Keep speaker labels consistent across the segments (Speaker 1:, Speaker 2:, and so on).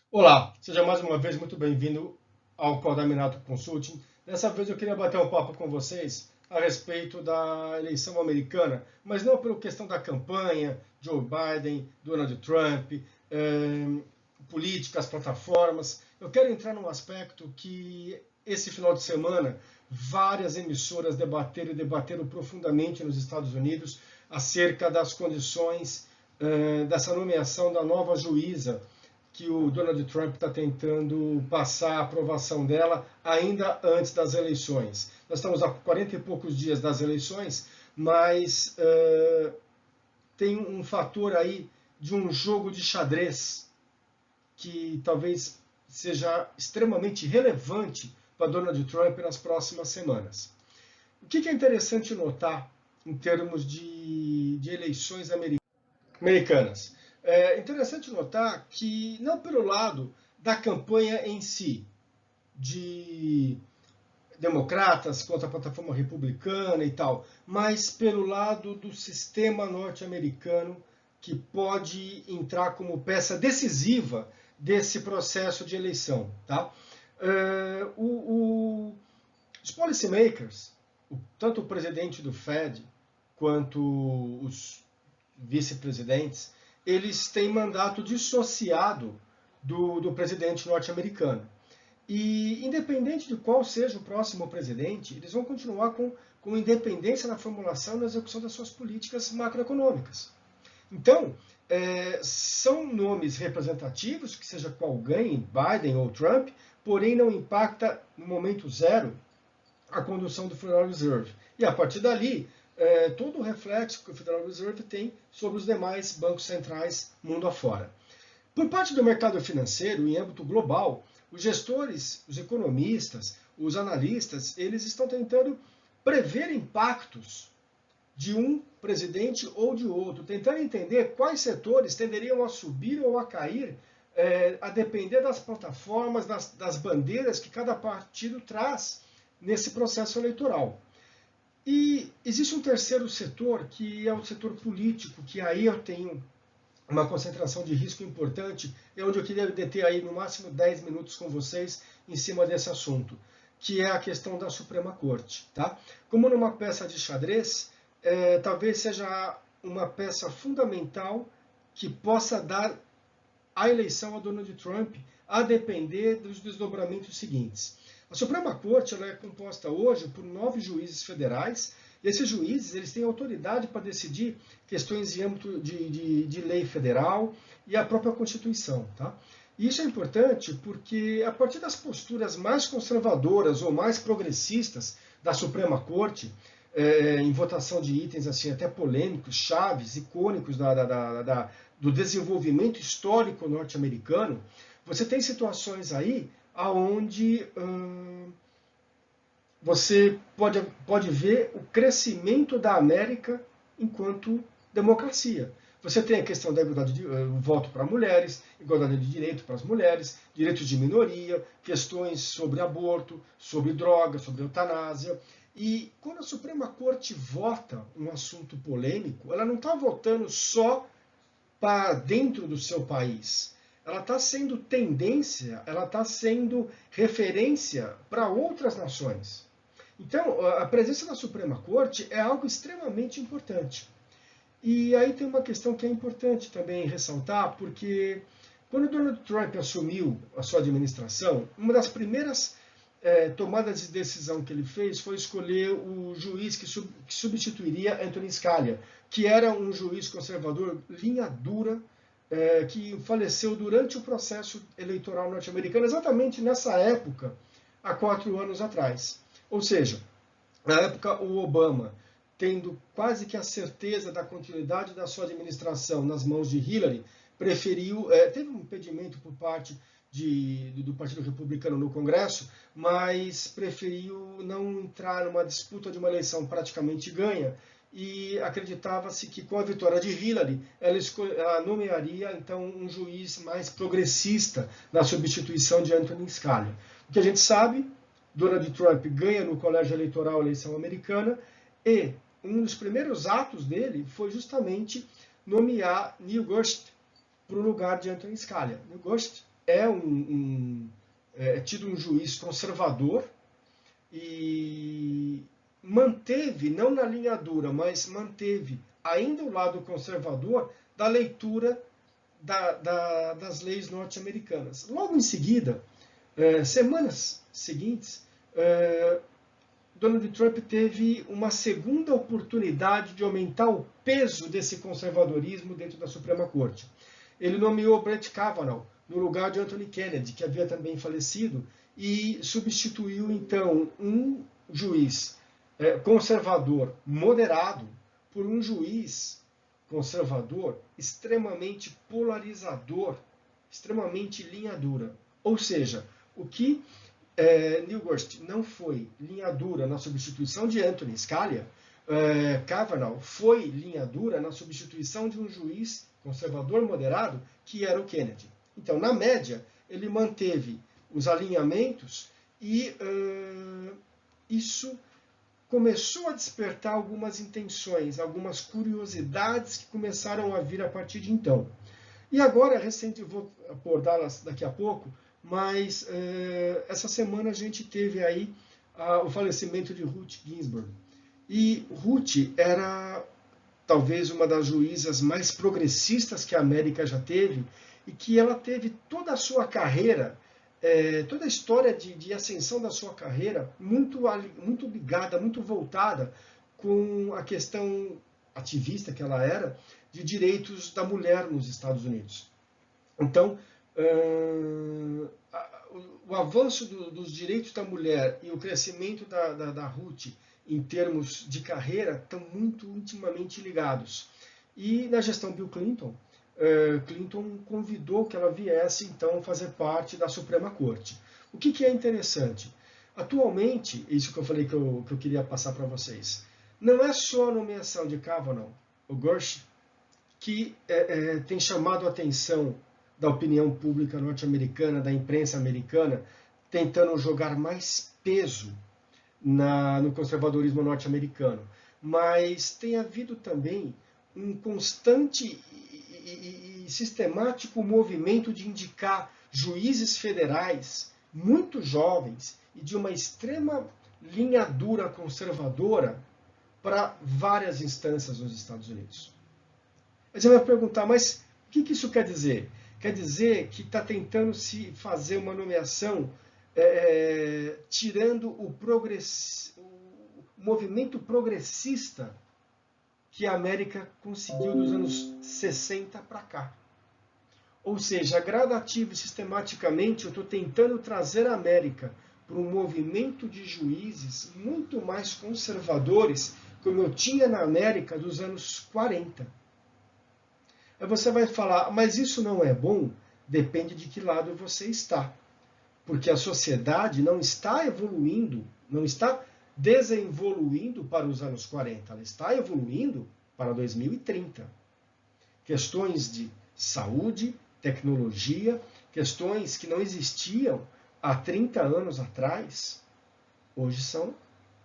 Speaker 1: Olá, seja mais uma vez muito bem-vindo ao Codaminato Consulting. Dessa vez eu queria bater um papo com vocês a respeito da eleição americana, mas não pela questão da campanha, Joe Biden, Donald Trump, eh, políticas, plataformas. Eu quero entrar num aspecto que esse final de semana várias emissoras debateram e debateram profundamente nos Estados Unidos acerca das condições dessa nomeação da nova juíza que o Donald Trump está tentando passar a aprovação dela ainda antes das eleições. Nós estamos a 40 e poucos dias das eleições, mas tem um fator aí de um jogo de xadrez que talvez seja extremamente relevante para Donald Trump nas próximas semanas. O que é interessante notar em termos de eleições americanas? É interessante notar que, não pelo lado da campanha em si, de democratas contra a plataforma republicana e tal, mas pelo lado do sistema norte-americano que pode entrar como peça decisiva desse processo de eleição. Tá? Os policymakers, tanto o presidente do Fed quanto os vice-presidentes, eles têm mandato dissociado do presidente norte-americano. E, independente de qual seja o próximo presidente, eles vão continuar com independência na formulação e na execução das suas políticas macroeconômicas. Então, são nomes representativos, que seja qual ganhe, Biden ou Trump, porém não impacta, no momento zero, a condução do Federal Reserve. E, a partir dali, todo o reflexo que o Federal Reserve tem sobre os demais bancos centrais mundo afora. Por parte do mercado financeiro, em âmbito global, os gestores, os economistas, os analistas, eles estão tentando prever impactos de um presidente ou de outro, tentando entender quais setores tenderiam a subir ou a cair, a depender das plataformas, das bandeiras que cada partido traz nesse processo eleitoral. E existe um terceiro setor, que é o setor político, que aí eu tenho uma concentração de risco importante, é onde eu queria deter aí no máximo 10 minutos com vocês em cima desse assunto, que é a questão da Suprema Corte. Tá? Como numa peça de xadrez, talvez seja uma peça fundamental que possa dar a eleição a Donald Trump, a depender dos desdobramentos seguintes. A Suprema Corte ela é composta hoje por 9 juízes federais, e esses juízes eles têm autoridade para decidir questões em âmbito de lei federal e a própria Constituição. Tá? E isso é importante porque, a partir das posturas mais conservadoras ou mais progressistas da Suprema Corte, em votação de itens assim até polêmicos, chaves, icônicos do desenvolvimento histórico norte-americano, você tem situações aí aonde você pode ver o crescimento da América enquanto democracia. Você tem a questão da igualdade de voto para mulheres, igualdade de direito para as mulheres, direitos de minoria, questões sobre aborto, sobre droga, sobre eutanásia. E quando a Suprema Corte vota um assunto polêmico, ela não está votando só para dentro do seu país. Ela está sendo tendência, ela está sendo referência para outras nações. Então, a presença da Suprema Corte é algo extremamente importante. E aí tem uma questão que é importante também ressaltar, porque quando Donald Trump assumiu a sua administração, uma das primeiras tomadas de decisão que ele fez foi escolher o juiz que substituiria Anthony Scalia, que era um juiz conservador linha dura, que faleceu durante o processo eleitoral norte-americano, exatamente nessa época, há 4 anos atrás. Ou seja, na época o Obama, tendo quase que a certeza da continuidade da sua administração nas mãos de Hillary, preferiu, teve um impedimento por parte do Partido Republicano no Congresso, mas preferiu não entrar numa disputa de uma eleição praticamente ganha, e acreditava-se que com a vitória de Hillary, ela nomearia então um juiz mais progressista na substituição de Anthony Scalia. O que a gente sabe, Donald Trump ganha no colégio eleitoral a eleição americana, e um dos primeiros atos dele foi justamente nomear Neil Gorsuch para o lugar de Anthony Scalia. Neil Gorsuch é tido um juiz conservador e manteve, não na linha dura, mas manteve ainda o lado conservador da leitura das leis norte-americanas. Logo em seguida, semanas seguintes, Donald Trump teve uma segunda oportunidade de aumentar o peso desse conservadorismo dentro da Suprema Corte. Ele nomeou Brett Kavanaugh no lugar de Anthony Kennedy, que havia também falecido, e substituiu, então, um juiz conservador moderado por um juiz conservador extremamente polarizador, extremamente linha dura. Ou seja, o que Newhart não foi linha dura na substituição de Anthony Scalia, Kavanaugh foi linha dura na substituição de um juiz conservador moderado, que era o Kennedy. Então, na média, ele manteve os alinhamentos e isso começou a despertar algumas intenções, algumas curiosidades que começaram a vir a partir de então. E agora, recente, eu vou abordá-las daqui a pouco, mas essa semana a gente teve aí o falecimento de Ruth Ginsburg. E Ruth era talvez uma das juízas mais progressistas que a América já teve, e que ela teve toda a sua carreira, toda a história de ascensão da sua carreira muito ligada, muito voltada com a questão ativista que ela era, de direitos da mulher nos Estados Unidos. Então, o avanço dos direitos da mulher e o crescimento da Ruth em termos de carreira estão muito intimamente ligados. E na gestão Bill Clinton, Clinton convidou que ela viesse, então, fazer parte da Suprema Corte. O que é interessante? Atualmente, isso que eu falei que eu queria passar para vocês, não é só a nomeação de Kavanaugh, o Gorsuch, que tem chamado a atenção da opinião pública norte-americana, da imprensa americana, tentando jogar mais peso no conservadorismo norte-americano. Mas tem havido também um constante e sistemático movimento de indicar juízes federais muito jovens e de uma extrema linha dura conservadora para várias instâncias nos Estados Unidos. Aí você vai perguntar, mas o que isso quer dizer? Quer dizer que está tentando se fazer uma nomeação tirando o movimento progressista que a América conseguiu dos anos 60 para cá. Ou seja, gradativo e sistematicamente eu estou tentando trazer a América para um movimento de juízes muito mais conservadores, como eu tinha na América dos anos 40. Aí você vai falar, mas isso não é bom? Depende de que lado você está. Porque a sociedade não está evoluindo, não está desenvoluindo para os anos 40, ela está evoluindo para 2030. Questões de saúde, tecnologia, questões que não existiam há 30 anos atrás, hoje são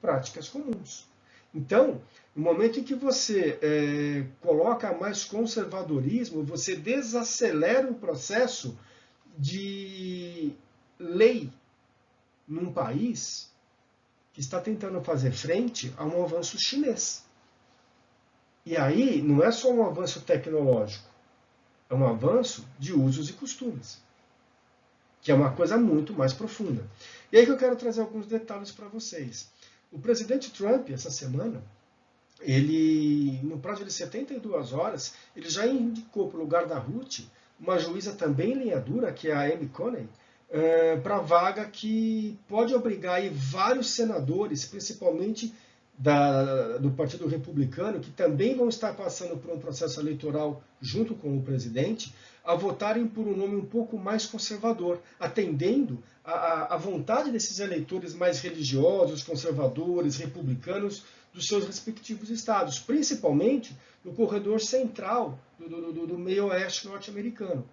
Speaker 1: práticas comuns. Então, no momento em que você coloca mais conservadorismo, você desacelera o processo de lei num país que está tentando fazer frente a um avanço chinês. E aí não é só um avanço tecnológico, é um avanço de usos e costumes, que é uma coisa muito mais profunda. E aí que eu quero trazer alguns detalhes para vocês. O presidente Trump, essa semana, ele, no prazo de 72 horas, ele já indicou para o lugar da Ruth uma juíza também linha dura, que é a Amy Coney, para a vaga que pode obrigar aí vários senadores, principalmente do Partido Republicano, que também vão estar passando por um processo eleitoral junto com o presidente, a votarem por um nome um pouco mais conservador, atendendo à vontade desses eleitores mais religiosos, conservadores, republicanos, dos seus respectivos estados, principalmente no corredor central do meio-oeste norte-americano.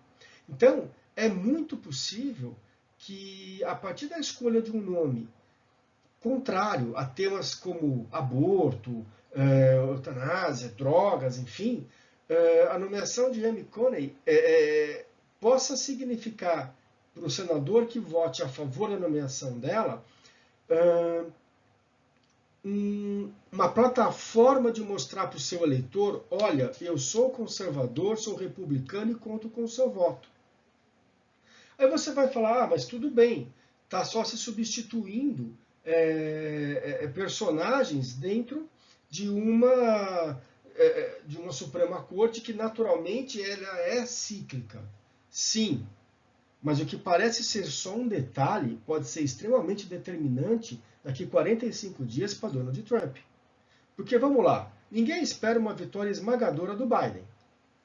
Speaker 1: Então, é muito possível que, a partir da escolha de um nome contrário a temas como aborto, eutanásia, drogas, enfim, a nomeação de Amy Coney possa significar para o senador que vote a favor da nomeação dela, uma plataforma de mostrar para o seu eleitor: olha, eu sou conservador, sou republicano e conto com o seu voto. Aí você vai falar: mas tudo bem, está só se substituindo personagens dentro de uma Suprema Corte que naturalmente ela é cíclica. Sim, mas o que parece ser só um detalhe pode ser extremamente determinante daqui 45 dias para Donald Trump. Porque, vamos lá, ninguém espera uma vitória esmagadora do Biden,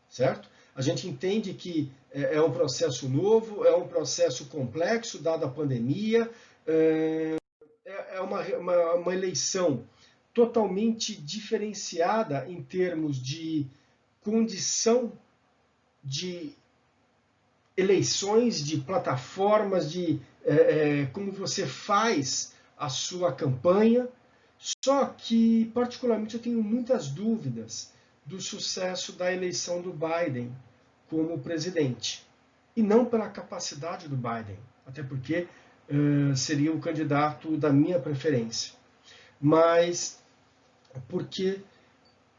Speaker 1: certo? A gente entende que é um processo novo, é um processo complexo, dada a pandemia, é uma eleição totalmente diferenciada em termos de condição de eleições, de plataformas, de como você faz a sua campanha. Só que, particularmente, eu tenho muitas dúvidas do sucesso da eleição do Biden como presidente. E não pela capacidade do Biden, até porque seria o candidato da minha preferência, mas porque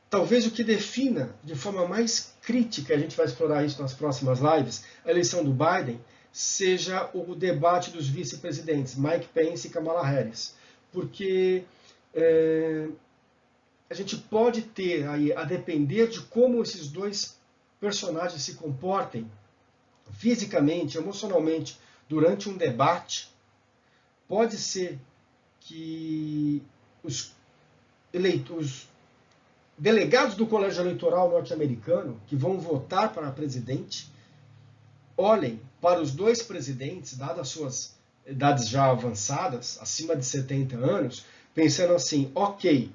Speaker 1: talvez o que defina de forma mais crítica, a gente vai explorar isso nas próximas lives, a eleição do Biden, seja o debate dos vice-presidentes, Mike Pence e Kamala Harris. Porque a gente pode ter aí, a depender de como esses dois personagens se comportem fisicamente, emocionalmente, durante um debate, pode ser que os delegados do colégio eleitoral norte-americano que vão votar para presidente olhem para os dois presidentes, dadas suas idades já avançadas, acima de 70 anos, pensando assim: ok,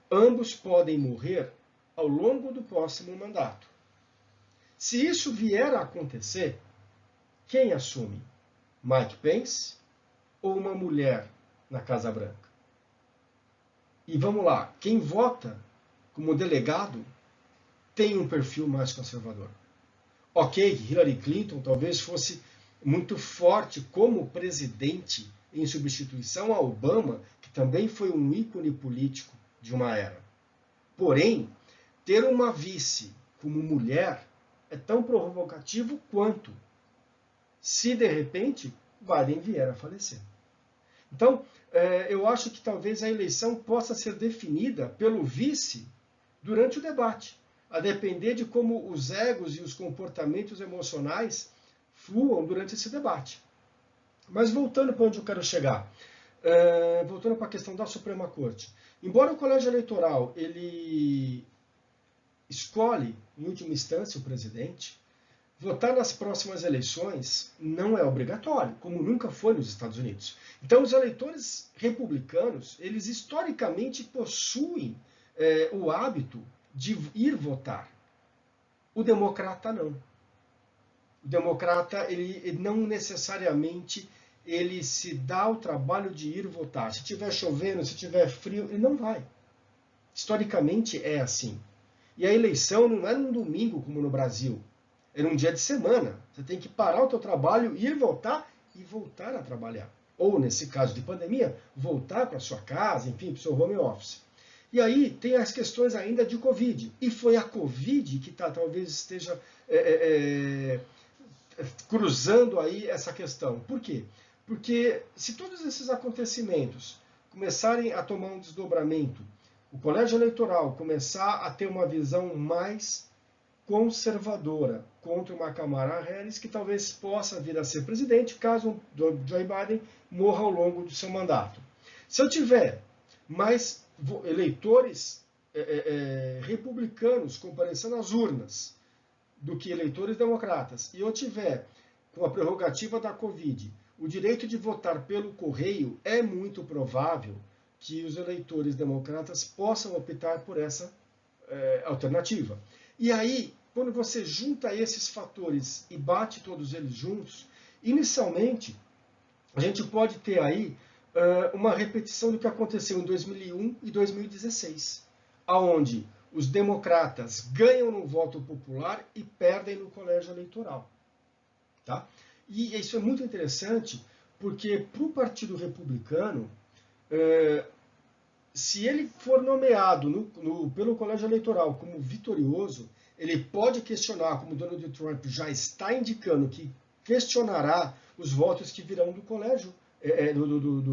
Speaker 1: ambos podem morrer ao longo do próximo mandato. Se isso vier a acontecer, quem assume? Mike Pence ou uma mulher na Casa Branca? E vamos lá, quem vota como delegado tem um perfil mais conservador. Ok, Hillary Clinton talvez fosse muito forte como presidente em substituição a Obama, que também foi um ícone político de uma era. Porém, ter uma vice como mulher é tão provocativo quanto se, de repente, Biden vier a falecer. Então, eu acho que talvez a eleição possa ser definida pelo vice durante o debate, a depender de como os egos e os comportamentos emocionais fluam durante esse debate. Mas voltando para onde eu quero chegar, voltando para a questão da Suprema Corte, embora o colégio eleitoral ele escolhe, em última instância, o presidente, votar nas próximas eleições não é obrigatório, como nunca foi nos Estados Unidos. Então, os eleitores republicanos, eles historicamente possuem o hábito de ir votar. O democrata não. O democrata, ele não necessariamente ele se dá o trabalho de ir votar. Se estiver chovendo, se estiver frio, ele não vai. Historicamente é assim. E a eleição não é num domingo como no Brasil. É num dia de semana. Você tem que parar o teu trabalho, ir votar e voltar a trabalhar. Ou, nesse caso de pandemia, voltar para sua casa, enfim, para o seu home office. E aí tem as questões ainda de Covid. E foi a Covid que talvez esteja cruzando aí essa questão. Por quê? Porque se todos esses acontecimentos começarem a tomar um desdobramento, o colégio eleitoral começar a ter uma visão mais conservadora contra uma Kamala Harris, que talvez possa vir a ser presidente caso o Joe Biden morra ao longo do seu mandato. Se eu tiver mais eleitores republicanos comparecendo às urnas do que eleitores democratas, e eu tiver, com a prerrogativa da Covid, o direito de votar pelo correio, é muito provável que os eleitores democratas possam optar por essa alternativa. E aí, quando você junta esses fatores e bate todos eles juntos, inicialmente, a gente pode ter aí uma repetição do que aconteceu em 2001 e 2016, aonde os democratas ganham no voto popular e perdem no colégio eleitoral. Tá? E isso é muito interessante, porque para o Partido Republicano, se ele for nomeado pelo colégio eleitoral como vitorioso, ele pode questionar, como Donald Trump já está indicando que questionará os votos que virão do colégio,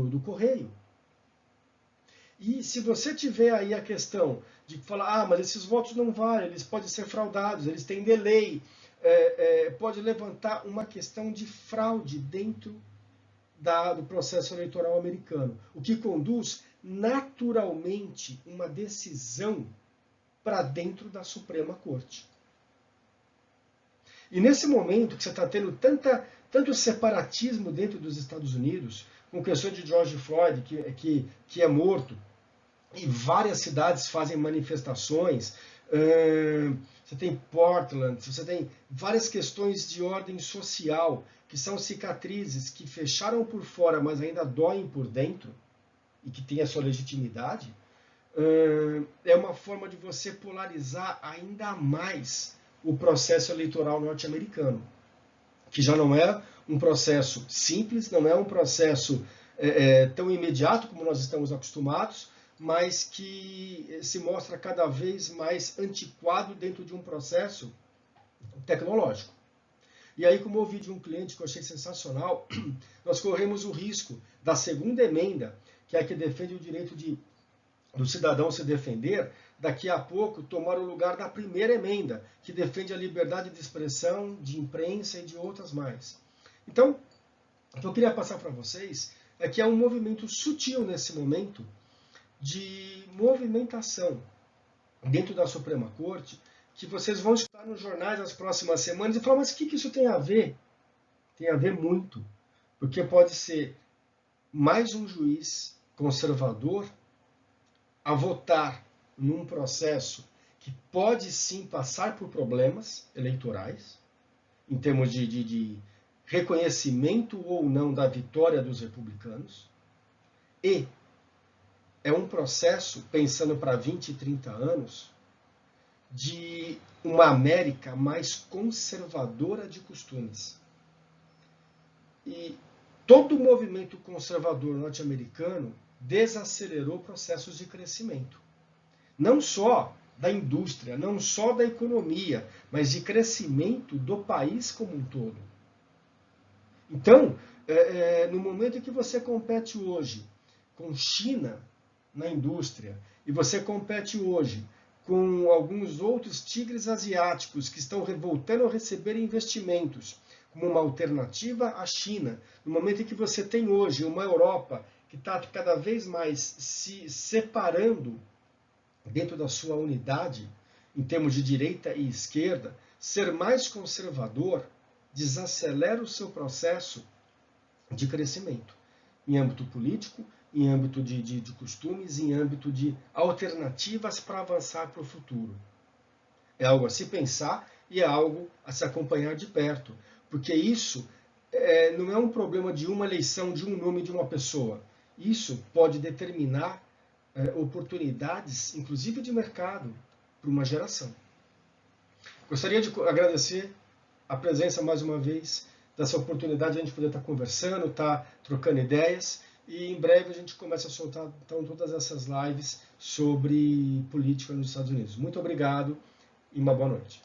Speaker 1: do correio. E se você tiver aí a questão de falar, mas esses votos não valem, eles podem ser fraudados, eles têm delay, pode levantar uma questão de fraude dentro do processo eleitoral americano, o que conduz naturalmente uma decisão para dentro da Suprema Corte. E nesse momento que você está tendo tanto separatismo dentro dos Estados Unidos, com questão de George Floyd, que é morto, e várias cidades fazem manifestações, você tem Portland, você tem várias questões de ordem social, que são cicatrizes que fecharam por fora, mas ainda doem por dentro, e que têm a sua legitimidade, é uma forma de você polarizar ainda mais o processo eleitoral norte-americano, que já não é um processo simples, não é um processo tão imediato como nós estamos acostumados, mas que se mostra cada vez mais antiquado dentro de um processo tecnológico. E aí, como eu ouvi de um cliente que eu achei sensacional, nós corremos o risco da segunda emenda, que é a que defende o direito do cidadão se defender, daqui a pouco tomar o lugar da primeira emenda, que defende a liberdade de expressão, de imprensa e de outras mais. Então, o que eu queria passar para vocês é que há um movimento sutil nesse momento de movimentação dentro da Suprema Corte, que vocês vão escutar nos jornais nas próximas semanas e falar, mas o que isso tem a ver? Tem a ver muito, porque pode ser mais um juiz conservador a votar num processo que pode sim passar por problemas eleitorais, em termos de reconhecimento ou não da vitória dos republicanos, e é um processo, pensando para 20 e 30 anos, de uma América mais conservadora de costumes. E todo o movimento conservador norte-americano desacelerou processos de crescimento. Não só da indústria, não só da economia, mas de crescimento do país como um todo. Então, no momento em que você compete hoje com China na indústria, e você compete hoje com alguns outros tigres asiáticos que estão voltando a receber investimentos como uma alternativa à China, no momento em que você tem hoje uma Europa que está cada vez mais se separando dentro da sua unidade, em termos de direita e esquerda, ser mais conservador desacelera o seu processo de crescimento, em âmbito político, em âmbito de costumes, em âmbito de alternativas para avançar para o futuro. É algo a se pensar e é algo a se acompanhar de perto, porque isso não é um problema de uma eleição, de um nome de uma pessoa. Isso pode determinar oportunidades, inclusive de mercado, para uma geração. Gostaria de agradecer a presença mais uma vez, dessa oportunidade de a gente poder estar conversando, estar trocando ideias, e em breve a gente começa a soltar então todas essas lives sobre política nos Estados Unidos. Muito obrigado e uma boa noite.